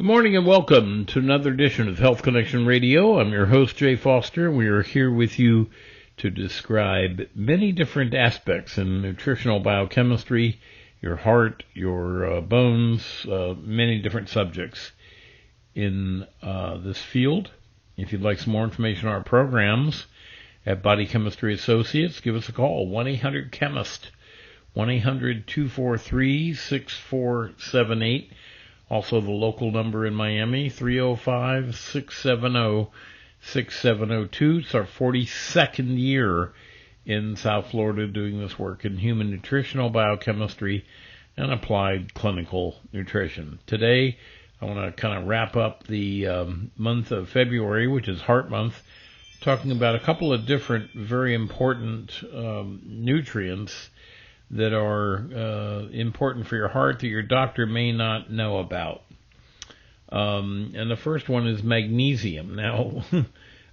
Good morning and welcome to another edition of Health Connection Radio. I'm your host, Jay Foster. We are here with you to describe many different aspects in nutritional biochemistry, your heart, your bones, many different subjects in this field. If you'd like some more information on our programs at Body Chemistry Associates, give us a call, 1-800-CHEMIST, 1-800-243-6478. Also, the local number in Miami, 305-670-6702. It's our 42nd year in South Florida doing this work in human nutritional biochemistry and applied clinical nutrition. Today, I want to kind of wrap up the month of February, which is Heart Month, talking about a couple of different very important nutrients that are important for your heart that your doctor may not know about. And the first one is magnesium. Now,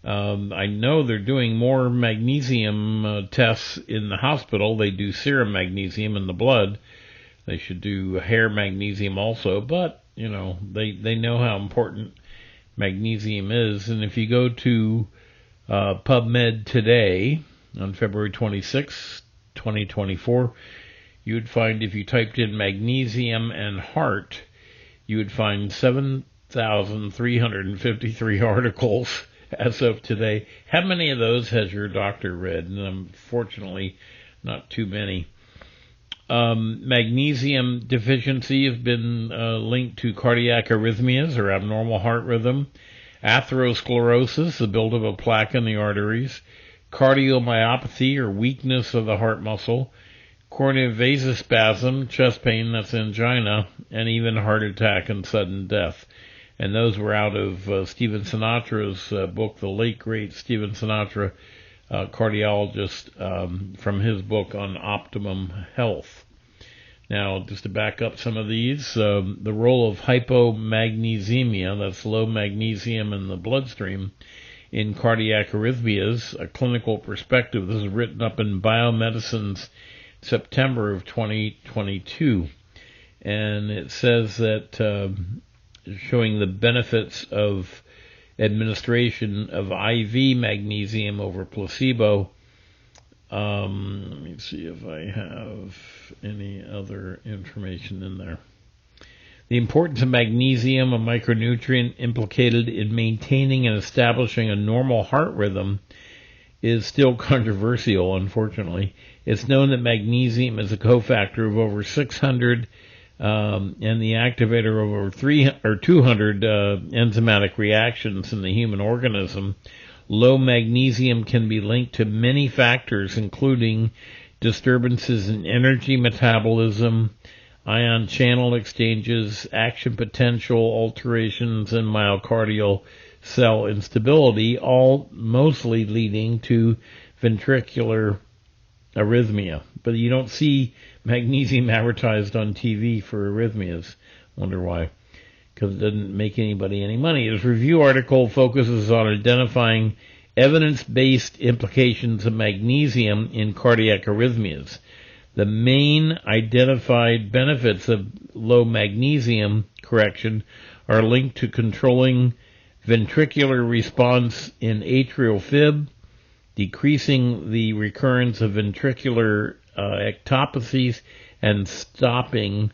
I know they're doing more magnesium tests in the hospital. They do serum magnesium in the blood. They should do hair magnesium also, but, you know, they know how important magnesium is. And if you go to PubMed today, on February 26th, 2024, you would find, if you typed in magnesium and heart, you would find 7,353 articles as of today. How many of those has your doctor read? And unfortunately, not too many. Magnesium deficiency has been linked to cardiac arrhythmias or abnormal heart rhythm, atherosclerosis, the buildup of plaque in the arteries, cardiomyopathy or weakness of the heart muscle, coronary vasospasm, chest pain, that's angina, and even heart attack and sudden death. And those were out of Stephen Sinatra's book, the late great Stephen Sinatra, cardiologist, from his book on optimum health. Now, just to back up some of these, the role of hypomagnesemia, that's low magnesium in the bloodstream, in cardiac arrhythmias, a clinical perspective. This is written up in Biomedicine's September of 2022. And it says that, showing the benefits of administration of IV magnesium over placebo. Let me see if I have any other information in there. The importance of magnesium, a micronutrient implicated in maintaining and establishing a normal heart rhythm, is still controversial, unfortunately. It's known that magnesium is a cofactor of over 600 and the activator of over 200 enzymatic reactions in the human organism. Low magnesium can be linked to many factors, including disturbances in energy metabolism, ion channel exchanges, action potential alterations, and myocardial cell instability, all mostly leading to ventricular arrhythmia. But you don't see magnesium advertised on TV for arrhythmias. Wonder why. Because it doesn't make anybody any money. This review article focuses on identifying evidence-based implications of magnesium in cardiac arrhythmias. The main identified benefits of low magnesium correction are linked to controlling ventricular response in atrial fib, decreasing the recurrence of ventricular ectopathies, and stopping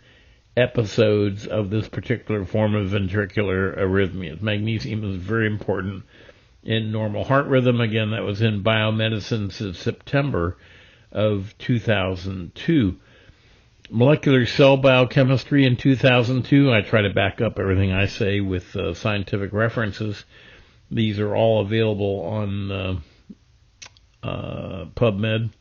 episodes of this particular form of ventricular arrhythmias. Magnesium is very important in normal heart rhythm. Again, that was in Biomedicine since September of 2002. Molecular cell biochemistry in 2002. I try to back up everything I say with scientific references. These are all available on PubMed.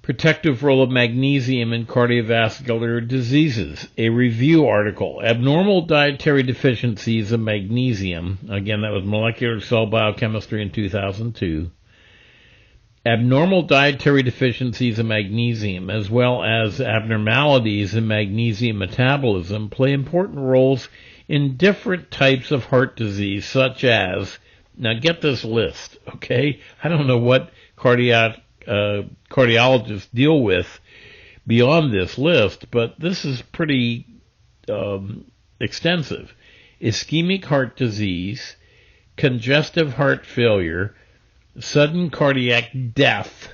Protective role of magnesium in cardiovascular diseases. A review article. Abnormal dietary deficiencies of magnesium. Again, that was molecular cell biochemistry in 2002. Abnormal dietary deficiencies of magnesium, as well as abnormalities in magnesium metabolism, play important roles in different types of heart disease, such as, now get this list, okay? I don't know what cardiologists deal with beyond this list, but this is pretty extensive. Ischemic heart disease, congestive heart failure, sudden cardiac death,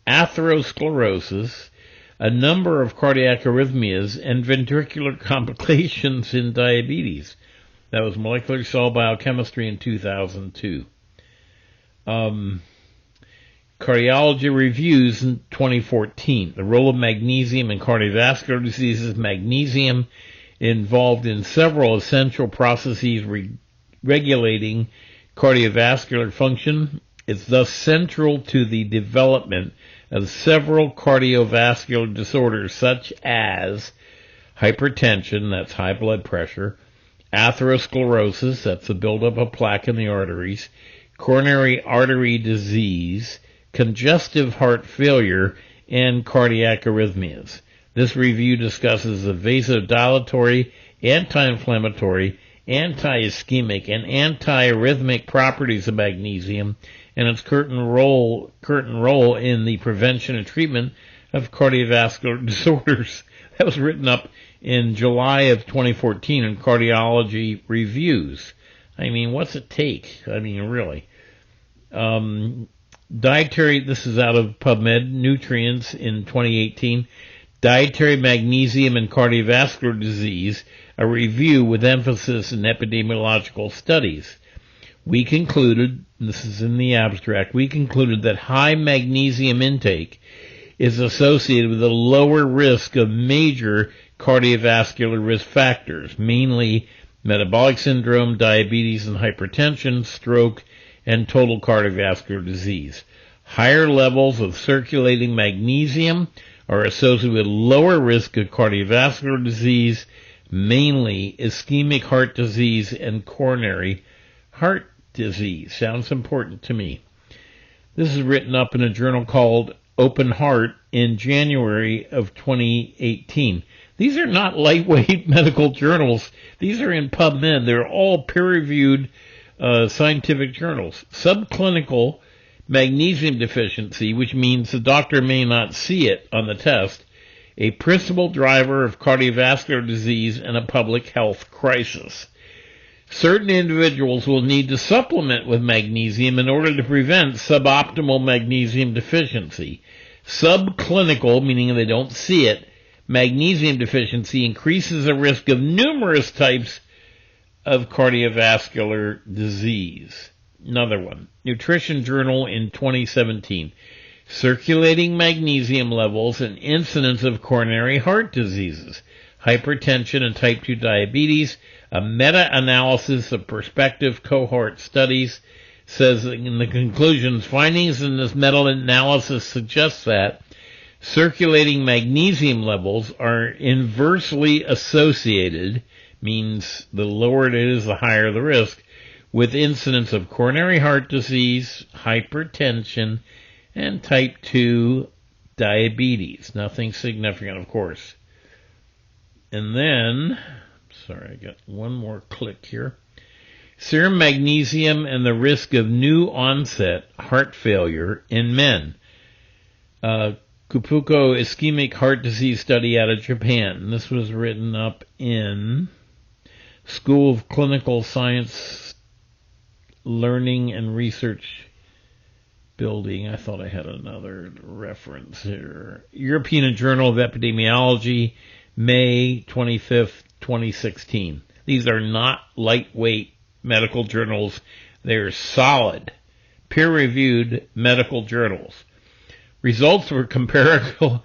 atherosclerosis, a number of cardiac arrhythmias, and ventricular complications in diabetes. That was Molecular Cell Biochemistry in 2002. Cardiology Reviews in 2014. The role of magnesium in cardiovascular diseases. Magnesium involved in several essential processes regulating cardiovascular function. It's thus central to the development of several cardiovascular disorders such as hypertension, that's high blood pressure, atherosclerosis, that's the buildup of plaque in the arteries, coronary artery disease, congestive heart failure, and cardiac arrhythmias. This review discusses the vasodilatory, anti-inflammatory, anti-ischemic, and anti-arrhythmic properties of magnesium and its current role in the prevention and treatment of cardiovascular disorders. That was written up in July of 2014 in Cardiology Reviews. I mean, what's it take? I mean, really. Dietary, this is out of PubMed, Nutrients in 2018. Dietary Magnesium and Cardiovascular Disease, a review with emphasis in epidemiological studies. We concluded, this is in the abstract, we concluded that high magnesium intake is associated with a lower risk of major cardiovascular risk factors, mainly metabolic syndrome, diabetes and hypertension, stroke, and total cardiovascular disease. Higher levels of circulating magnesium are associated with lower risk of cardiovascular disease, mainly ischemic heart disease and coronary heart disease. Sounds important to me. This is written up in a journal called Open Heart in January of 2018. These are not lightweight medical journals. These are in PubMed. They're all peer-reviewed scientific journals. Subclinical magnesium deficiency, which means the doctor may not see it on the test, a principal driver of cardiovascular disease and a public health crisis. Certain individuals will need to supplement with magnesium in order to prevent suboptimal magnesium deficiency. Subclinical, meaning they don't see it, magnesium deficiency increases the risk of numerous types of cardiovascular disease. Another one, Nutrition Journal in 2017. Circulating magnesium levels and incidence of coronary heart diseases, hypertension, and type 2 diabetes. A meta-analysis of prospective cohort studies says in the conclusions, findings in this meta-analysis suggest that circulating magnesium levels are inversely associated, means the lower it is, the higher the risk, with incidence of coronary heart disease, hypertension, and type 2 diabetes. Nothing significant, of course. And then, sorry, I got one more click here. Serum magnesium and the risk of new onset heart failure in men. Kupuko Ischemic Heart Disease Study out of Japan. This was written up in School of Clinical Science Learning and Research Building. I thought I had another reference here. European Journal of Epidemiology, May 25th, 2016. These are not lightweight medical journals. They're solid, peer-reviewed medical journals. Results were comparable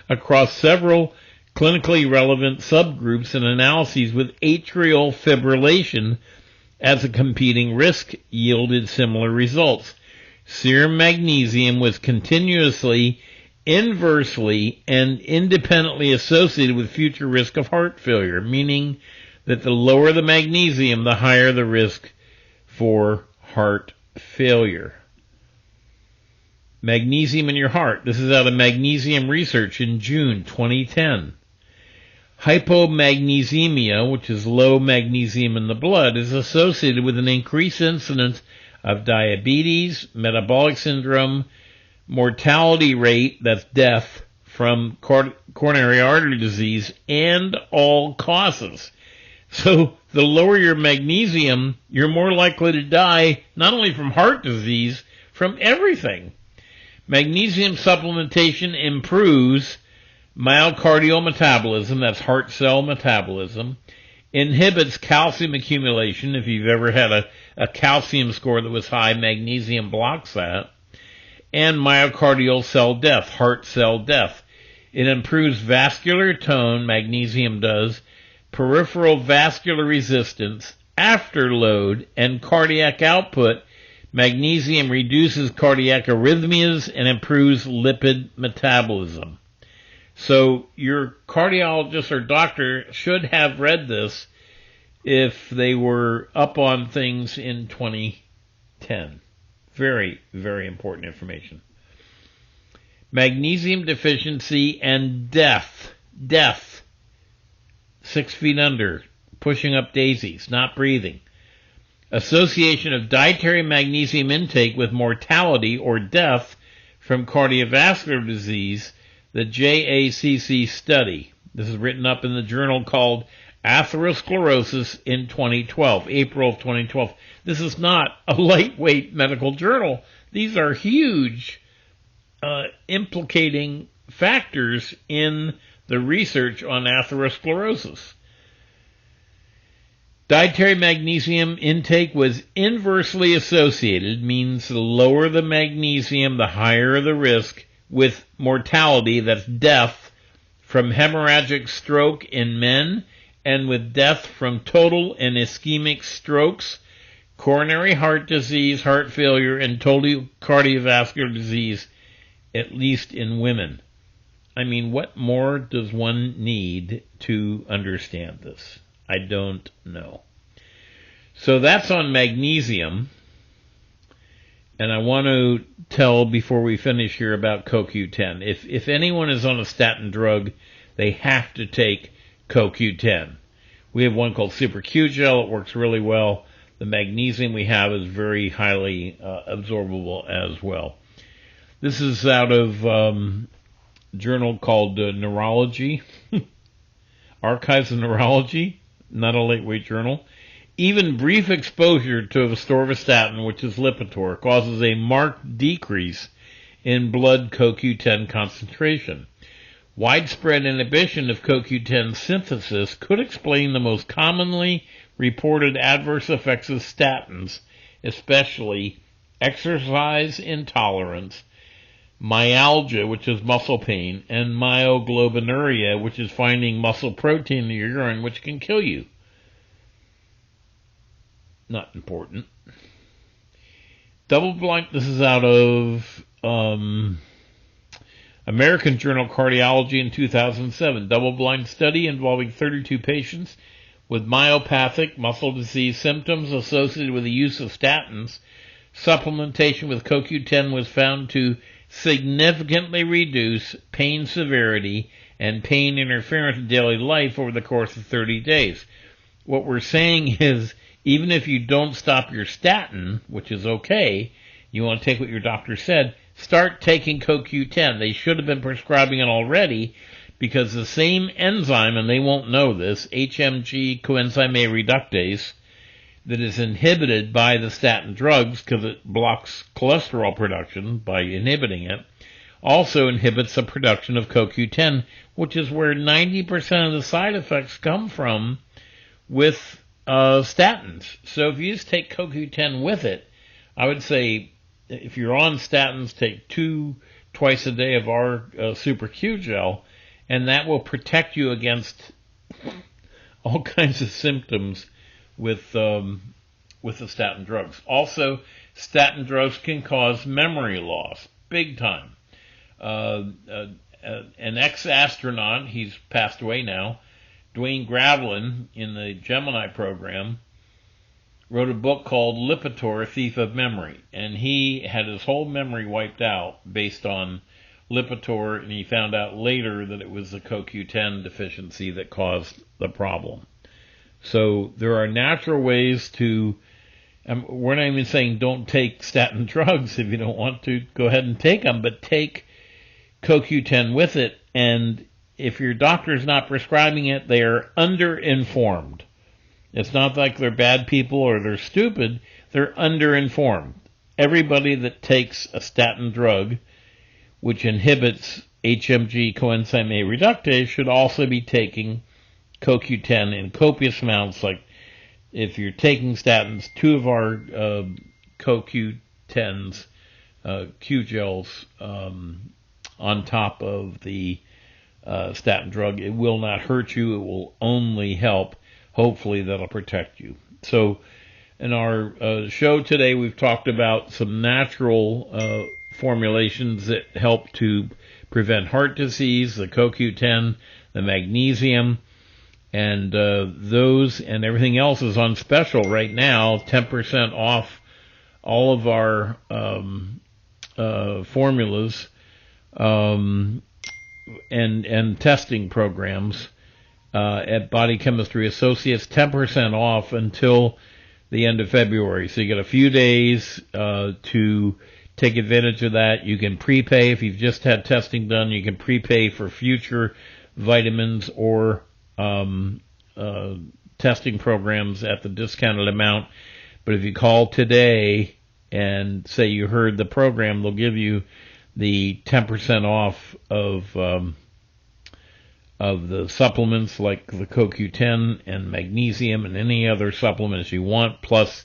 across several clinically relevant subgroups and analyses, with atrial fibrillation as a competing risk yielded similar results. Serum magnesium was continuously, inversely, and independently associated with future risk of heart failure, meaning that the lower the magnesium, the higher the risk for heart failure. Magnesium in your heart. This is out of Magnesium Research in June 2010. Hypomagnesemia, which is low magnesium in the blood, is associated with an increased incidence of diabetes, metabolic syndrome, mortality rate, that's death, from coronary artery disease, and all causes. So the lower your magnesium, you're more likely to die not only from heart disease, from everything. Magnesium supplementation improves myocardial metabolism, that's heart cell metabolism, inhibits calcium accumulation. If you've ever had a calcium score that was high, magnesium blocks that, and myocardial cell death, heart cell death. It improves vascular tone, magnesium does, peripheral vascular resistance, afterload, and cardiac output. Magnesium reduces cardiac arrhythmias and improves lipid metabolism. So your cardiologist or doctor should have read this if they were up on things in 2010. Very, very important information. Magnesium deficiency and death. 6 feet under, pushing up daisies, not breathing. Association of dietary magnesium intake with mortality or death from cardiovascular disease, the JACC study. This is written up in the journal called Atherosclerosis in 2012, April of 2012. This is not a lightweight medical journal. These are huge, implicating factors in the research on atherosclerosis. Dietary magnesium intake was inversely associated, means the lower the magnesium, the higher the risk, with mortality, that's death, from hemorrhagic stroke in men, and with death from total and ischemic strokes, coronary heart disease, heart failure, and total cardiovascular disease, at least in women. I mean, what more does one need to understand this? I don't know. So that's on magnesium. And I want to tell before we finish here about CoQ10. If anyone is on a statin drug, they have to take CoQ10. We have one called Super Q Gel. It works really well. The magnesium we have is very highly absorbable as well. This is out of a journal called Neurology, Archives of Neurology, not a lightweight journal. Even brief exposure to atorvastatin, which is Lipitor, causes a marked decrease in blood CoQ10 concentration. Widespread inhibition of CoQ10 synthesis could explain the most commonly reported adverse effects of statins, especially exercise intolerance, myalgia, which is muscle pain, and myoglobinuria, which is finding muscle protein in your urine, which can kill you. Not important. Double-blind, this is out of American Journal of Cardiology in 2007. Double-blind study involving 32 patients with myopathic muscle disease symptoms associated with the use of statins. Supplementation with CoQ10 was found to significantly reduce pain severity and pain interference in daily life over the course of 30 days. What we're saying is, even if you don't stop your statin, which is okay, you want to take what your doctor said, start taking CoQ10. They should have been prescribing it already because the same enzyme, and they won't know this, HMG coenzyme A reductase, that is inhibited by the statin drugs because it blocks cholesterol production by inhibiting it, also inhibits the production of CoQ10, which is where 90% of the side effects come from with statins. So if you just take CoQ10 with it, I would say if you're on statins, take 2 twice a day of our Super Q Gel, and that will protect you against all kinds of symptoms with the statin drugs. Also, statin drugs can cause memory loss, big time. An ex-astronaut, he's passed away now, Dwayne Gravelin, in the Gemini program, wrote a book called Lipitor, Thief of Memory, and he had his whole memory wiped out based on Lipitor, and he found out later that it was the CoQ10 deficiency that caused the problem. So there are natural ways to, we're not even saying don't take statin drugs if you don't want to, go ahead and take them, but take CoQ10 with it, and if your doctor is not prescribing it, they are underinformed. It's not like they're bad people or they're stupid. They're underinformed. Everybody that takes a statin drug, which inhibits HMG coenzyme A reductase, should also be taking CoQ10 in copious amounts. Like if you're taking statins, 2 of our CoQ10s, Q gels, on top of the statin drug, it will not hurt you. It will only help. Hopefully that'll protect you. So in our show today, we've talked about some natural formulations that help to prevent heart disease, the CoQ10, the magnesium, and those and everything else is on special right now, 10% off all of our formulas and testing programs at Body Chemistry Associates, 10% off until the end of February. So you get a few days to take advantage of that. You can prepay if you've just had testing done. You can prepay for future vitamins or testing programs at the discounted amount. But if you call today and say you heard the program, they'll give you the 10% off of the supplements like the CoQ10 and magnesium and any other supplements you want, plus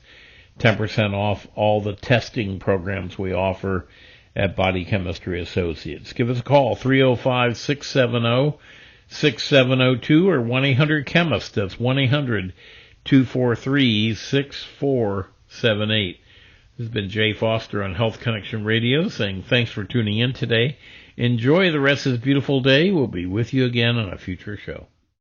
10% off all the testing programs we offer at Body Chemistry Associates. Give us a call, 305-670-6702 or 1-800-CHEMIST. That's 1-800-243-6478. This has been Jay Foster on Health Connection Radio saying thanks for tuning in today. Enjoy the rest of this beautiful day. We'll be with you again on a future show.